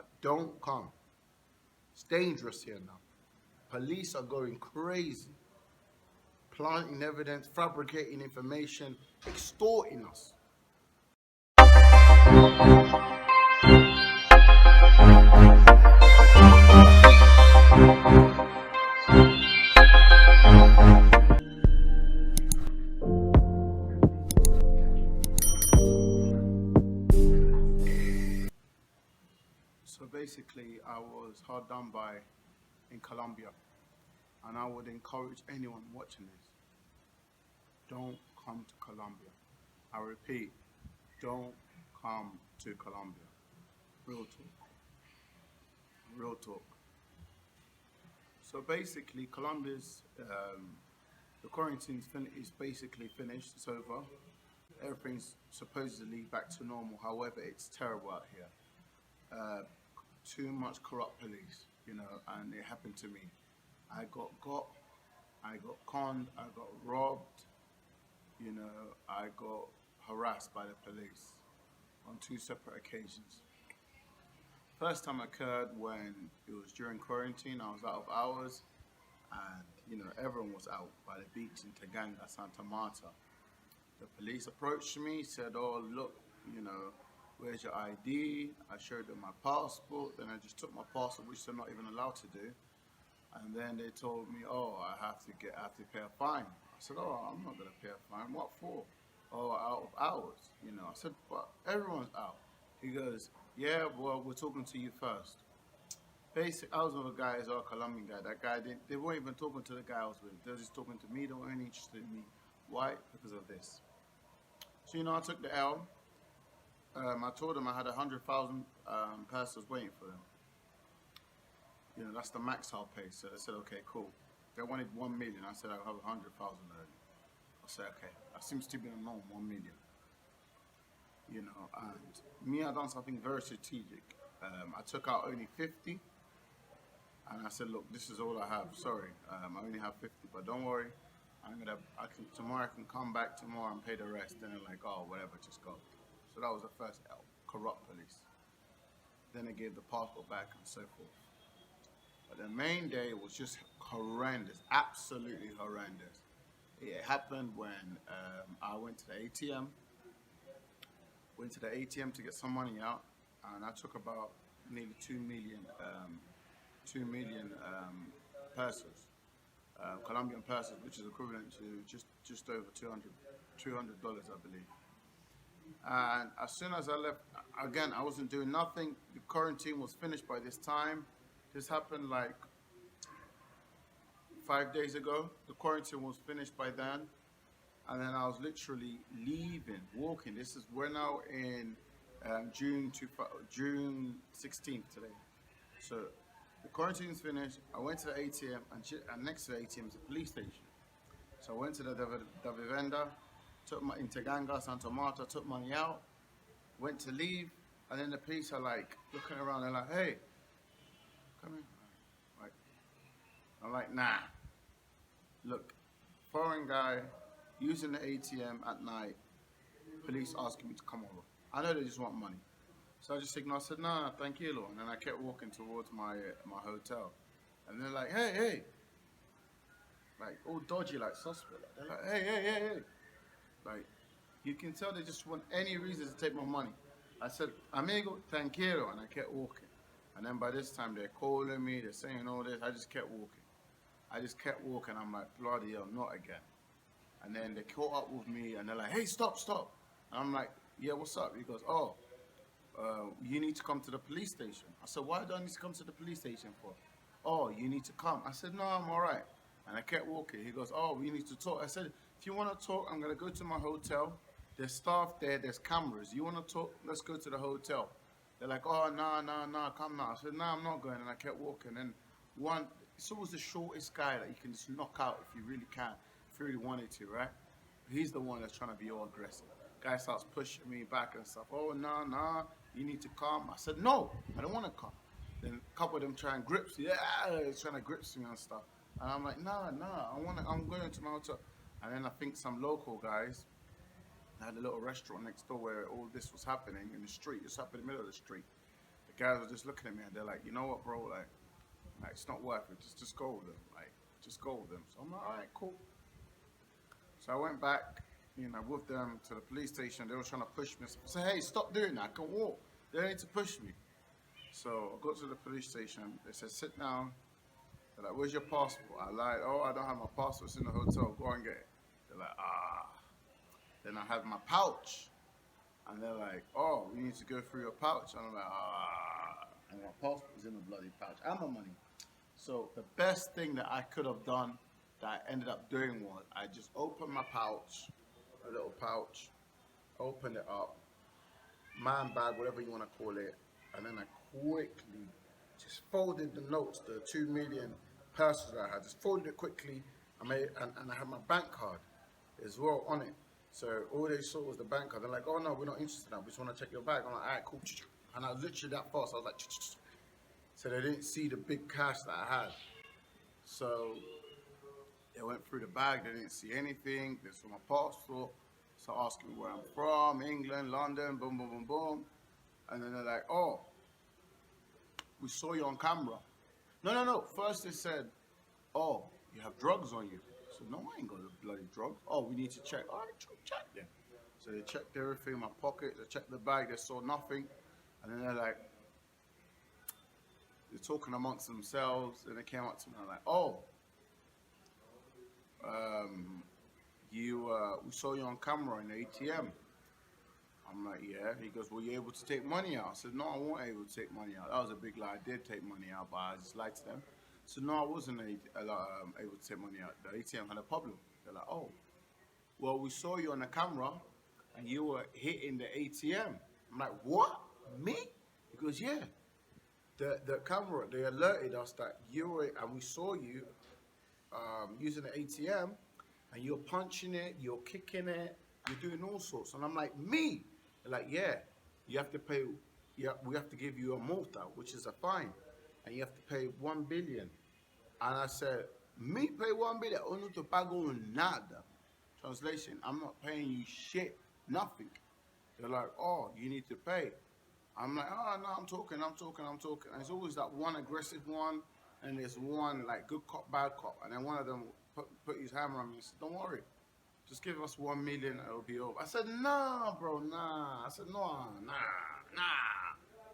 but don't come. It's dangerous here now. Police are going crazy, planting evidence, fabricating information, extorting us. So basically, I was hard done by in Colombia, and I would encourage anyone watching this, don't come to Colombia. I repeat, don't come to Colombia. Real talk. Real talk. So basically, Colombia's the quarantine is basically finished. It's over. Everything's supposedly back to normal. However, it's terrible out here. Too much corrupt police, you know, and it happened to me. I got, I got conned, I got robbed, you know, I got harassed by the police on 2 separate occasions. First time occurred when it was during quarantine. I was out of hours, and you know, everyone was out by the beach in Taganga, Santa Marta. The police approached me, said, "Oh, look, you know, where's your ID?" I showed them my passport. Then I just took my passport, which they're not even allowed to do. And then they told me, "Oh, I have to pay a fine." I said, "Oh, I'm not gonna pay a fine. What for?" "Oh, out of hours." You know, I said, "But everyone's out." He goes, "Yeah, well, we're talking to you first." Basically, I was with a guy as well, a Colombian guy. That guy, they weren't even talking to the guy I was with. They were just talking to me. They weren't interested in me. Why? Because of this. So, you know, I took the L. I told them I had 100,000 pesos waiting for them. You know, that's the max I'll pay. So they said, okay, cool. They wanted 1 million. I said, I'll have 100,000 already. I said, okay, that seems to be a norm, 1 million. You know, and me, I done something very strategic. I took out only 50, and I said, look, this is all I have. Sorry, I only have 50, but don't worry. Tomorrow I can come back tomorrow and pay the rest. Then they're like, oh, whatever, just go. So that was the first L, corrupt police. Then they gave the passport back and so forth. But the main day was just horrendous, absolutely horrendous. It happened when I went to the ATM. Went to the ATM to get some money out, and I took about nearly 2 million pesos, Colombian pesos, which is equivalent to just over $200, I believe. And as soon as I left, again, I wasn't doing nothing. The quarantine was finished by this time. This happened like 5 days ago. The was finished by then. And then I was literally leaving, walking. We're now in June 16th today. So the quarantine is finished. I went to the ATM, and next to the ATM is a police station. So I went to the Vivenda, took my in Taganga, Santa Marta, took money out, went to leave, and then the police are like looking around. They're like, "Hey, come in." Like, I'm like, "Nah. Look, foreign guy using the ATM at night. Police asking me to come over. I know they just want money." So I just ignored. I said, "Nah, thank you, Lord." And then I kept walking towards my hotel, and they're like, "Hey," like all dodgy, like suspect. They're like, "Hey." Like, you can tell they just want any reason to take my money. I said, "Amigo, tranquilo," and I kept walking. And then by this time, they're calling me, they're saying all this. I just kept walking. I'm like, bloody hell, not again. And then they caught up with me, and they're like, "Hey, stop." And I'm like, "Yeah, what's up?" He goes, "Oh, you need to come to the police station." I said, "Why do I need to come to the police station for?" "Oh, you need to come." I said, "No, I'm all right." And I kept walking. He goes, "Oh, we need to talk." I said, "If you want to talk, I'm going to go to my hotel. There's staff there. There's cameras. You want to talk? Let's go to the hotel." They're like, "Oh, no, come now." I said, "No, I'm not going." And I kept walking. And it's always the shortest guy that you can just knock out if you really can, if you really wanted to, right? He's the one that's trying to be all aggressive. Guy starts pushing me back and stuff. "Oh, no, you need to come." I said, "No, I don't want to come." Then a couple of them try and grip me. They're trying to grip me and stuff. And I'm like, nah, I'm going to my hotel. And then I think some local guys had a little restaurant next door where all this was happening in the street. It's up in the middle of the street. The guys were just looking at me and they're like, you know what, bro, like it's not worth it. Just go with them. Like, just go with them. So I'm like, all right, cool. So I went back, with them to the police station. They were trying to push me. I said, hey, stop doing that. I can walk. They don't need to push me. So I got to the police station. They said, sit down. They're like, where's your passport? I lied. Oh, I don't have my passport. It's in the hotel. Go and get it. They're like, ah. Then I have my pouch. And they're like, oh, we need to go through your pouch. And I'm like, ah. And my passport was in the bloody pouch. And my money. So the best thing that I could have done that I ended up doing was I just opened my pouch, a little pouch, opened it up, man bag, whatever you want to call it, and then I quickly just folded the notes, the 2 million pesos that I had, just folded it quickly, and I had my bank card as well on it. So all they saw was the bank card. They're like, oh no, we're not interested now, we just want to check your bag. I'm like, all right, cool. And I was literally that fast, I was like, so they didn't see the big cash that I had. So they went through the bag, they didn't see anything, they saw my passport, so asking me where I'm from, England, London, boom, boom, boom, boom. And then they're like, oh, we saw you on camera. No. First they said, oh, you have drugs on you. I said, no, I ain't got the bloody drugs. Oh, we need to check. All right, check then. So they checked everything in my pocket, they checked the bag, they saw nothing. And then they're like, they're talking amongst themselves, and they came up to me and they're like, oh, we saw you on camera in the ATM. I'm like, yeah. He goes, were you able to take money out? I said, no, I wasn't able to take money out. That was a big lie. I did take money out, but I just lied to them. So no, I wasn't able to take money out. The ATM had a problem. They're like, oh, well, we saw you on the camera, and you were hitting the ATM. I'm like, what? Me? He goes, yeah. The camera, they alerted us that you were, and we saw you using the ATM, and you're punching it, you're kicking it, you're doing all sorts. And I'm like, me? They're like, yeah, you have to pay, we have to give you a multa, which is a fine, and you have to pay 1 billion. And I said, me pay 1 billion? Oh, no te pago nada. Translation, I'm not paying you shit, nothing. They're like, oh, you need to pay. I'm like, oh, no, I'm talking. And it's always that one aggressive one, and there's one like good cop, bad cop. And then one of them put his hammer on me and said, don't worry, just give us 1 million and it'll be over. I said, nah, bro, nah. I said, no, nah.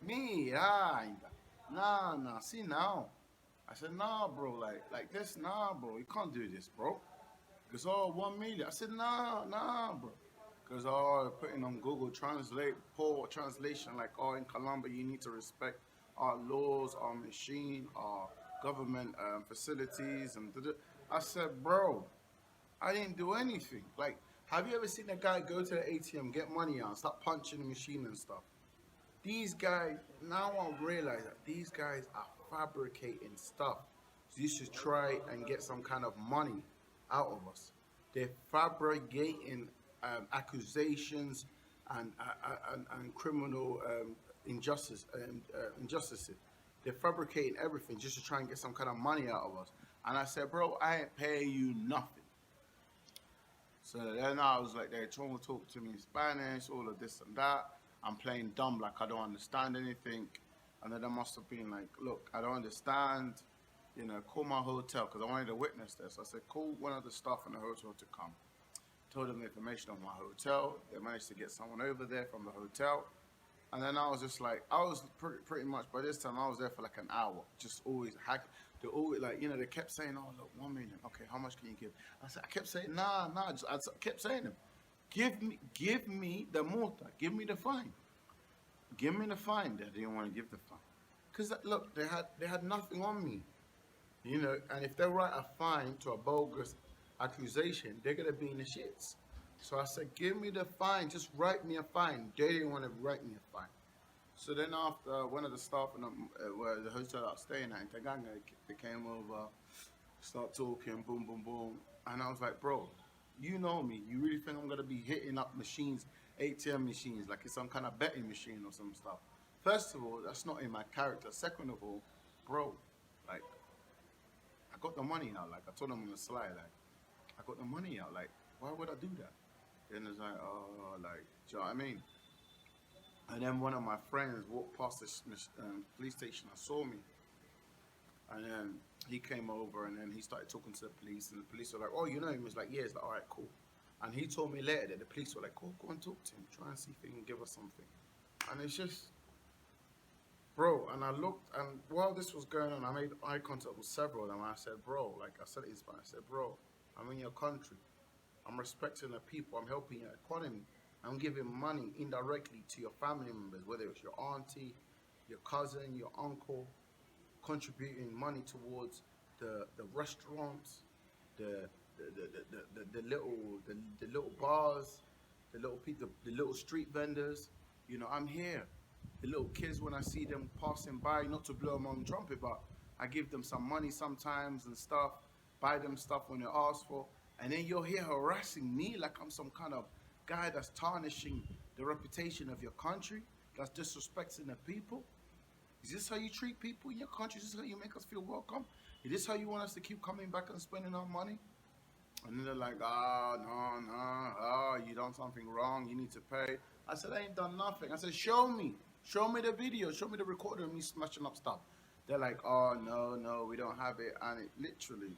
Me, nah. See now. I said, nah, bro, like this, nah, bro. You can't do this, bro. Because, oh, 1 million. I said, nah, bro. Because, oh, putting on Google Translate, poor translation, like, oh, in Colombia, you need to respect our laws, our machine, our government facilities. And I said, bro, I didn't do anything. Like, have you ever seen a guy go to the ATM, get money out, and start punching the machine and stuff? These guys, now I realize that these guys are fabricating stuff. So you should try and get some kind of money out of us. They're fabricating accusations and criminal injustices. They're fabricating everything just to try and get some kind of money out of us. And I said, bro, I ain't paying you nothing. So then I was like, they're trying to talk to me in Spanish, all of this and that. I'm playing dumb, like I don't understand anything. And then I must have been like, look, I don't understand. Call my hotel, because I wanted to witness this. I said, call one of the staff in the hotel to come. Told them the information on my hotel. They managed to get someone over there from the hotel. And then I was just like, I was pretty much, by this time, I was there for like an hour. Just always hacking. They always, like, they kept saying, oh, look, 1 million. Okay, how much can you give? I kept saying, nah. I kept saying to them, give me the multa. Give me the fine. Give me the fine. They didn't want to give the fine. Because, look, they had nothing on me. And if they write a fine to a bogus accusation, they're going to be in the shits. So I said, give me the fine. Just write me a fine. They didn't want to write me a fine. So then after one of the staff in the hotel I was staying at in Taganga, they came over, start talking, boom, boom, boom. And I was like, bro, you know me. You really think I'm going to be hitting up machines, ATM machines, like it's some kind of betting machine or some stuff? First of all, that's not in my character. Second of all, bro, like, I got the money out. Like, I told them on the slide, like, I got the money out. Like, why would I do that? Then it's like, oh, like, do you know what I mean? And then one of my friends walked past this police station and saw me. And then he came over and then he started talking to the police. And the police were like, oh, you know him? He was like, yeah. He's like, all right, cool. And he told me later that the police were like, go and talk to him. Try and see if he can give us something. And it's just, bro. And I looked, and while this was going on, I made eye contact with several of them. And I said, bro, like I said it in Spanish, I said, bro, I'm in your country. I'm respecting the people. I'm helping your economy. I'm giving money indirectly to your family members, whether it's your auntie, your cousin, your uncle, contributing money towards the restaurants, the little bars, the little street vendors. You know, I'm here. The little kids, when I see them passing by, not to blow them on the trumpet, but I give them some money sometimes and stuff, buy them stuff when they ask for, and then you're here harassing me like I'm some kind of guy that's tarnishing the reputation of your country, that's disrespecting the people. Is this how you treat people in your country? Is this how you make us feel welcome? Is this how you want us to keep coming back and spending our money? And then they're like, no, you done something wrong, you need to pay. I said, I ain't done nothing. I said, show me the video, show me the recording of me smashing up stuff. They're like, oh, no, we don't have it. And it literally,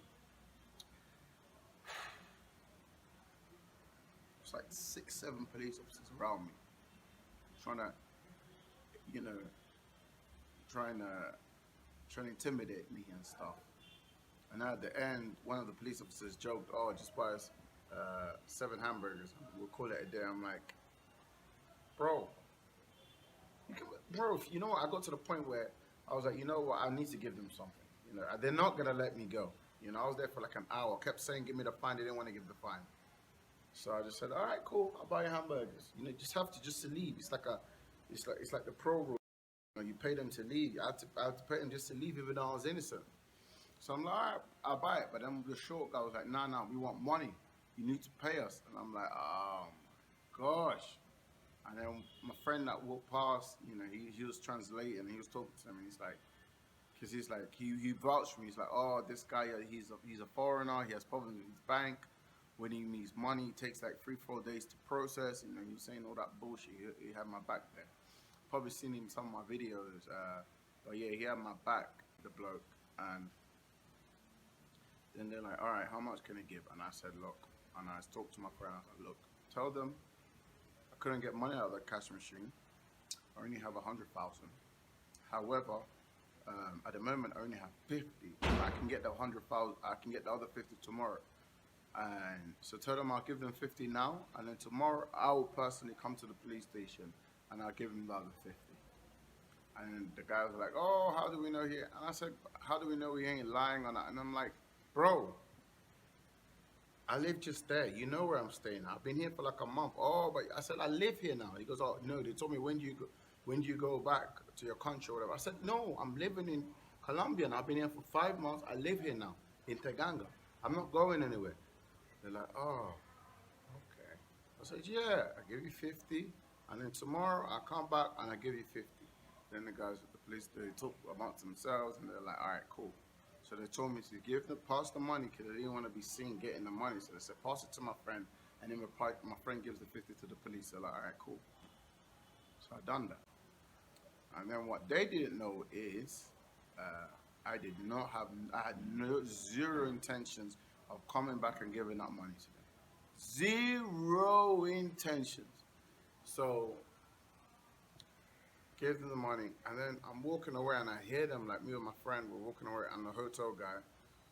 it's like 6, 7 police officers around me, trying to intimidate me and stuff. And at the end, one of the police officers joked, oh, just buy us 7 hamburgers. We'll call it a day. I'm like, bro, you know what? I got to the point where I was like, you know what? I need to give them something. You know, they're not going to let me go. You know, I was there for like an hour. Kept saying, give me the fine. They didn't want to give the fine. So I just said, all right, cool. I'll buy you hamburgers. You know, just have to leave. It's like the pro rule. You know, you pay them to leave. I had to pay them just to leave even though I was innocent. So I'm like, all right, I'll buy it. But then the short guy was like, nah, we want money. You need to pay us. And I'm like, oh my gosh. And then my friend that walked past, you know, he was translating and he was talking to him and he's like, because he's like, he vouched for me. He's like, oh, this guy, he's a foreigner. He has problems with his bank. When he needs money, it takes like 3-4 days to process. You know, he was saying all that bullshit. He had my back there. Probably seen him in some of my videos. But yeah, he had my back, the bloke. And then they're like, all right, how much can I give? And I said, look. And I talked to my friend. I said, look, tell them I couldn't get money out of the cash machine. I only have 100,000. However, at the moment, I only have 50. I can get the 100,000. I can get the other 50 tomorrow. And so tell them I'll give them 50 now, and then tomorrow I will personally come to the police station and I'll give them the other 50. And the guy was like, oh, how do we know here? And I said, how do we know we ain't lying on that? And I'm like, bro, I live just there. You know where I'm staying. I've been here for like a month. Oh, but I said, I live here now. He goes, oh, no, they told me when do you go back to your country or whatever. I said, no, I'm living in Colombia and I've been here for 5 months. I live here now in Taganga. I'm not going anywhere. They're like, oh, okay. I said, yeah, I give you 50, and then tomorrow I come back and I give you 50. Then the guys at the police, they talk amongst themselves, and they're like, all right, cool. So they told me to pass the money, because they didn't want to be seen getting the money. So they said, pass it to my friend, and then my friend gives the 50 to the police. They're like, all right, cool. So I done that. And then what they didn't know is, I had zero intentions of coming back and giving that money to them. Zero intentions. So, gave them the money, and then I'm walking away, and I hear them, like me and my friend, we're walking away, and the hotel guy,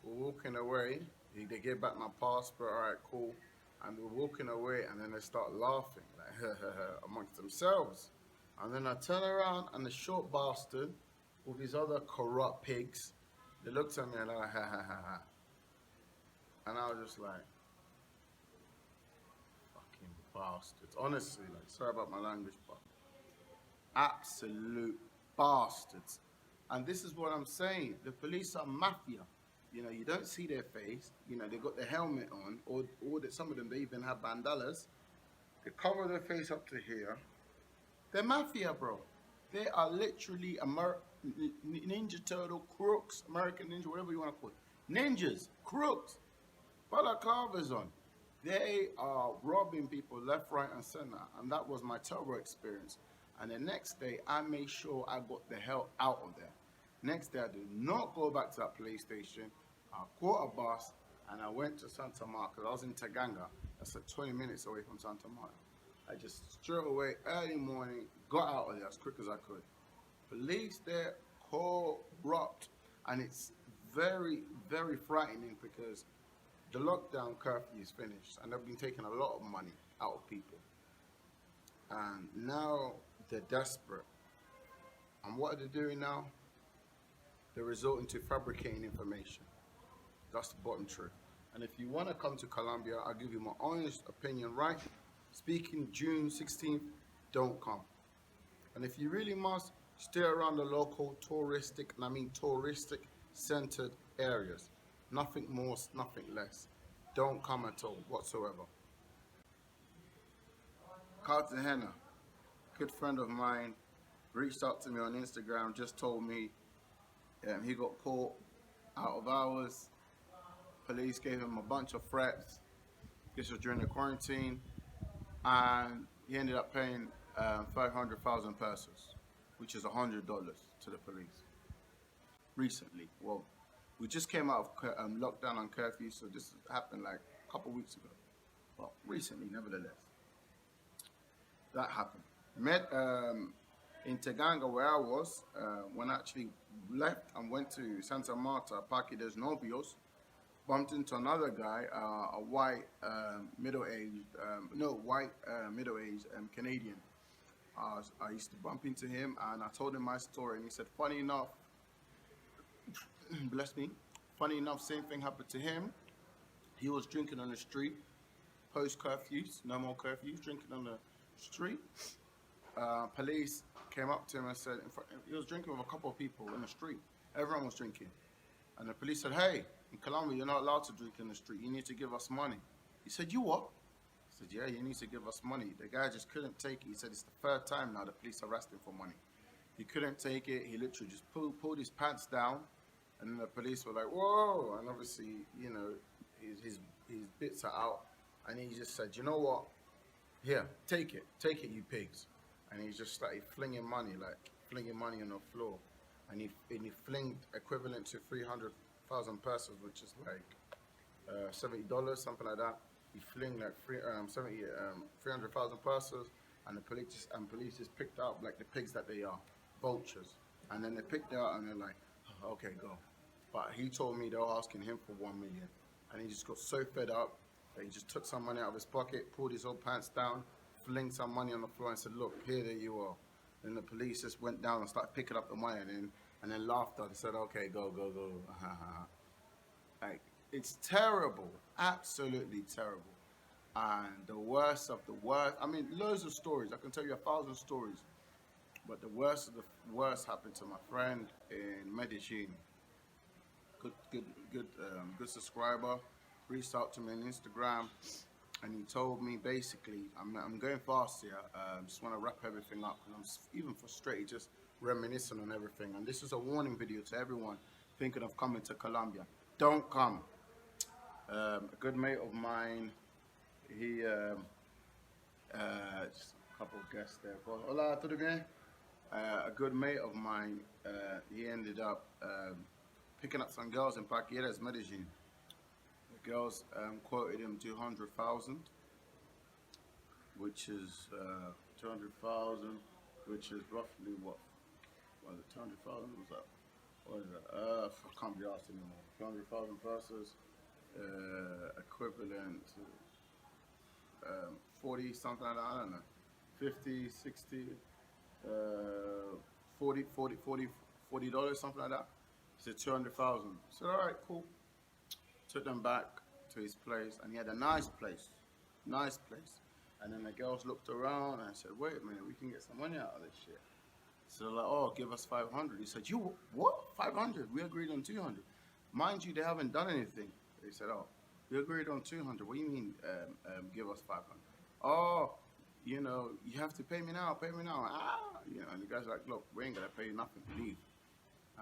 we're walking away, they give back my passport, all right, cool, and we're walking away, and then they start laughing, like, amongst themselves. And then I turn around, and the short bastard, with his other corrupt pigs, they looked at me and they're like, ha, ha, ha, ha. And I was just like, fucking bastards. Honestly, like, sorry about my language, but absolute bastards. And this is what I'm saying. The police are mafia. You know, you don't see their face. You know, they got the helmet on, or some of them, they even have bandanas. They cover their face up to here. They're mafia, bro. They are literally Ninja Turtle crooks, American Ninja, whatever you want to call it. Ninjas, crooks. Balaclavas on. They are robbing people left, right, and center, and that was my terrible experience. And the next day, I made sure I got the hell out of there. Next day, I did not go back to that police station. I caught a bus and I went to Santa Marta. I was in Taganga. That's like 20 minutes away from Santa Marta. I just straight away, early morning, got out of there as quick as I could. Police there, corrupt. And it's very, very frightening because the lockdown curfew is finished and they've been taking a lot of money out of people. And now they're desperate. And what are they doing now? They're resorting to fabricating information. That's the bottom truth. And if you want to come to Colombia, I'll give you my honest opinion, right? Speaking June 16th, don't come. And if you really must, stay around the local touristic, and I mean touristic centered areas. Nothing more, nothing less. Don't come at all, whatsoever. Cartagena, good friend of mine, reached out to me on Instagram, just told me he got caught out of hours. Police gave him a bunch of threats. This was during the quarantine, and he ended up paying 500,000 pesos, which is $100 to the police. Recently, well, we just came out of lockdown on curfew, so this happened like a couple weeks ago. Well, recently, nevertheless, that happened. Met in Taganga, where I was, when I actually left and went to Santa Marta, Parque de Novios, bumped into another guy, a white, middle-aged Canadian. I used to bump into him, and I told him my story, and he said, funny enough, bless me, funny enough, same thing happened to him. He was drinking on the street, post-curfews, no more curfews, drinking on the street. Police came up to him and said, he was drinking with a couple of people in the street. Everyone was drinking. And the police said, hey, in Colombia, you're not allowed to drink in the street. You need to give us money. He said, you what? He said, yeah, you need to give us money. The guy just couldn't take it. He said, it's the third time now the police arrested him for money. He couldn't take it. He literally just pulled his pants down. And then the police were like, whoa. And obviously, you know, his bits are out. And he just said, you know what? Here, take it, you pigs. And he just started flinging money on the floor. And he flinged equivalent to 300,000 pesos, which is like $70, something like that. He flinged like 300,000 pesos, and the police just picked up like the pigs that they are, vultures. And then they picked it up and they're like, oh, okay, go. But he told me they were asking him for 1 million. And he just got so fed up that he just took some money out of his pocket, pulled his old pants down, flinged some money on the floor and said, look, here there you are. Then the police just went down and started picking up the money and then laughed at it and said, okay, go. Like, it's terrible, absolutely terrible. And the worst of the worst, I mean, loads of stories. I can tell you 1,000 stories. But the worst of the worst happened to my friend in Medellin. Good subscriber. Reached out to me on Instagram, and he told me basically, I'm going fast here. Just want to wrap everything up because I'm even frustrated, just reminiscing on everything. And this is a warning video to everyone thinking of coming to Colombia. Don't come. A good mate of mine, he just a couple of guests there. Hola, ¿todo bien? A good mate of mine, he ended up picking up some girls in Fabricated, Medellin. The girls quoted him 200,000, which is 200,000, which is roughly what was it? 200,000 was that? What is that? I can't be asked anymore. 200,000 pesos, equivalent to 40 something like that. I don't know, 50, 60. $40, something like that. He said 200,000. I said, all right, cool. Took them back to his place, and he had a nice place. And then the girls looked around and said, wait a minute, we can get some money out of this shit. So they're like, oh, give us 500. He said, you what? 500? We agreed on 200. Mind you, they haven't done anything. They said, oh, we agreed on 200. What do you mean, give us 500? Oh, you know, you have to pay me now. You know, and the guy's like, look, we ain't gonna pay you nothing, leave.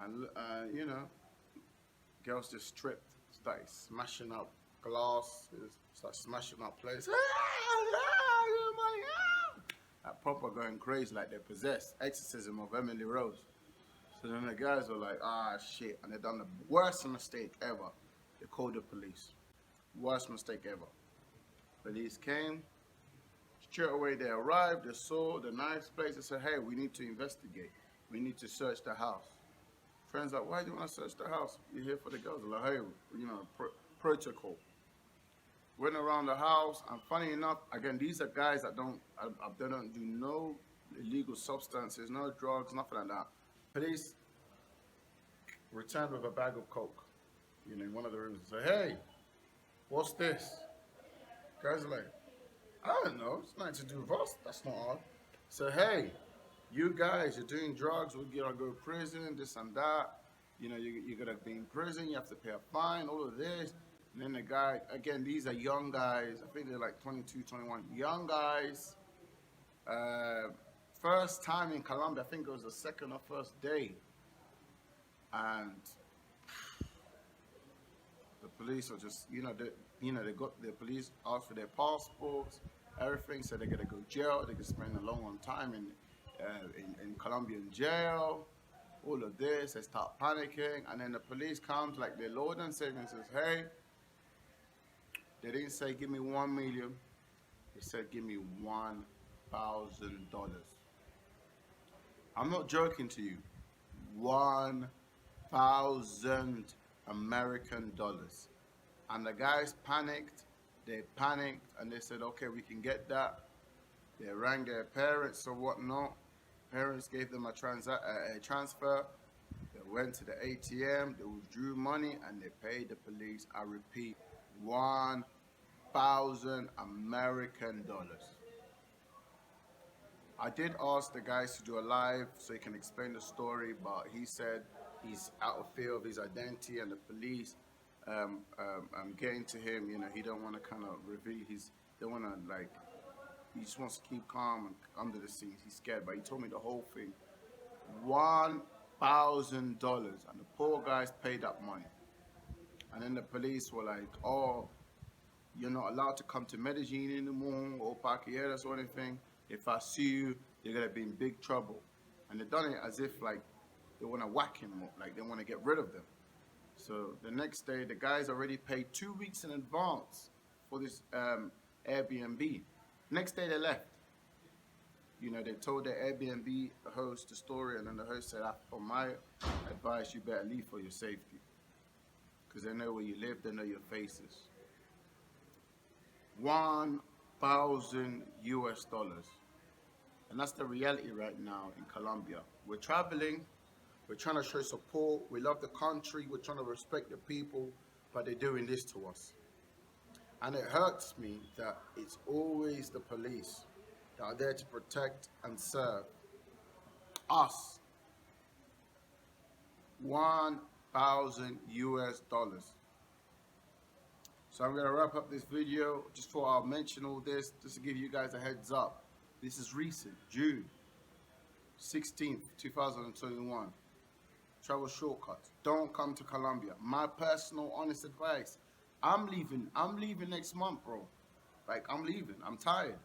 And, you know, girls just stripped, started smashing up glass, started smashing up plates. proper going crazy, like they're possessed. Exorcism of Emily Rose. So then the guys were like, ah, shit. And they done the worst mistake ever. They called the police. Worst mistake ever. Police came. Straight away they arrived. They saw the nice place. They said, hey, we need to investigate. We need to search the house. Friends like, why do you want to search the house? You're here for the girls. They're like, hey, protocol. Went around the house, and funny enough, again, these are guys that they don't do no illegal substances, no drugs, nothing like that. Police returned with a bag of coke, in one of the rooms, and say, hey, what's this? Guys are like, I don't know, it's nothing to do with us, that's not hard. So, hey, you guys, you're doing drugs, we're gonna go to prison, this and that. You're gonna be in prison, you have to pay a fine, all of this. And then the guy, again, these are young guys. I think they're like 22, 21. Young guys. First time in Colombia, I think it was the second or first day. And the police are just, they got the police asked for their passports, everything. So they're going to go to jail. They could spend a long time in Colombian jail. All of this, they start panicking. And then the police comes, like their Lord and Savior, and says, hey, they didn't say, give me $1 million. They said, give me $1,000. I'm not joking to you. 1,000 American dollars. And the guys panicked. They panicked and they said, okay, we can get that. They rang their parents or whatnot. Parents gave them a transfer. They went to the ATM. They withdrew money and they paid the police. I repeat, 1,000 American dollars. I did ask the guys to do a live so he can explain the story, but he said he's out of fear of his identity and the police getting to him. He don't want to kind of reveal he just wants to keep calm and under the scenes. He's scared, but he told me the whole thing. $1,000, and the poor guys paid that money. And then the police were like, oh, you're not allowed to come to Medellin anymore or Paquieras or anything. If I see you, you're going to be in big trouble. And they've done it as if like they want to whack him, like they want to get rid of them. So the next day, the guys already paid 2 weeks in advance for this Airbnb. Next day they left. They told their Airbnb host the story, and then the host said, for my advice, you better leave for your safety. Because they know where you live, they know your faces. 1,000 US dollars. And that's the reality right now in Colombia. We're traveling, we're trying to show support, we love the country, we're trying to respect the people, but they're doing this to us. And it hurts me that it's always the police that are there to protect and serve us. 1,000 US dollars. So I'm going to wrap up this video. Just thought I'll mention all this, just to give you guys a heads up. This is recent, June 16th, 2021. Travel shortcuts. Don't come to Colombia. My personal honest advice. I'm leaving next month, bro. Like, I'm leaving. I'm tired.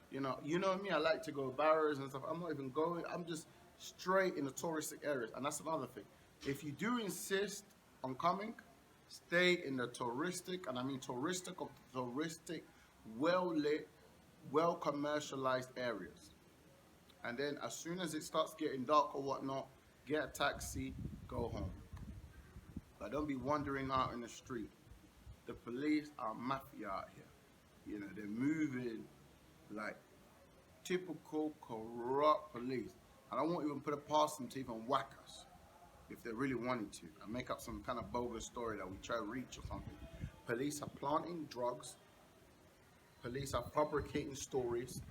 You know me, I like to go barriers and stuff. I'm not even going. I'm just straight in the touristic areas. And that's another thing. If you do insist on coming, stay in the touristic, and I mean touristic, well-lit, well-commercialized areas. And then as soon as it starts getting dark or whatnot, get a taxi, go home. But don't be wandering out in the street. The police are mafia out here. They're moving like typical corrupt police. And I won't even put it past them to even whack us if they really wanted to and make up some kind of bogus story that we try to reach or something. Police are planting drugs. Police are fabricating stories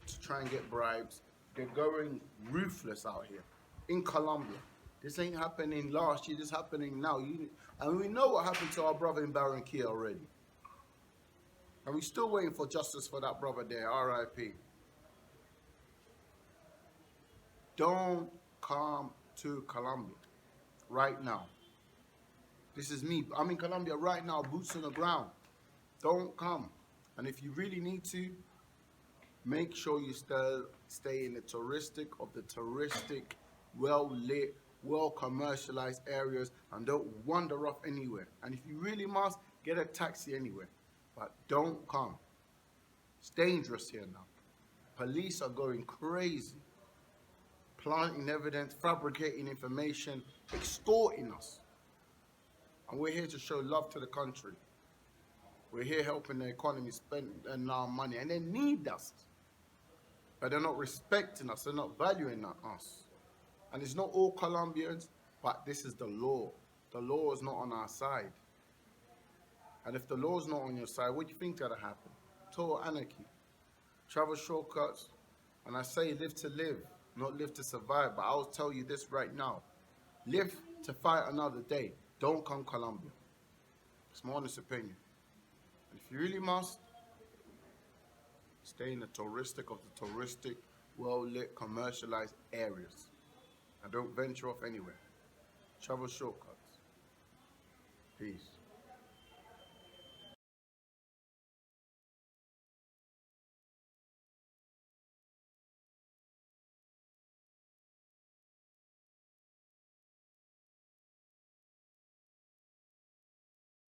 to try and get bribes. They're going ruthless out here in Colombia. This ain't happening last year, this is happening now. And we know what happened to our brother in Barranquilla already. And we're still waiting for justice for that brother there, R.I.P. Don't come to Colombia right now. This is me. I'm in Colombia right now, boots on the ground. Don't come. And if you really need to, Make sure you stay in the touristic, well-lit, well-commercialized areas and don't wander off anywhere. And if you really must, get a taxi anywhere. But don't come. It's dangerous here now. Police are going crazy. Planting evidence, fabricating information, extorting us. And we're here to show love to the country. We're here helping the economy spend our money. And they need us. But they're not respecting us. They're not valuing us. And it's not all Colombians, but this is the law. The law is not on our side. And if the law is not on your side, what do you think is going to happen? Total anarchy. Travel shortcuts. And I say live to live, not live to survive. But I'll tell you this right now. Live to fight another day. Don't come Colombia. It's my honest opinion. And if you really must, stay in the touristic, well-lit, commercialized areas. And don't venture off anywhere. Travel shortcuts. Peace.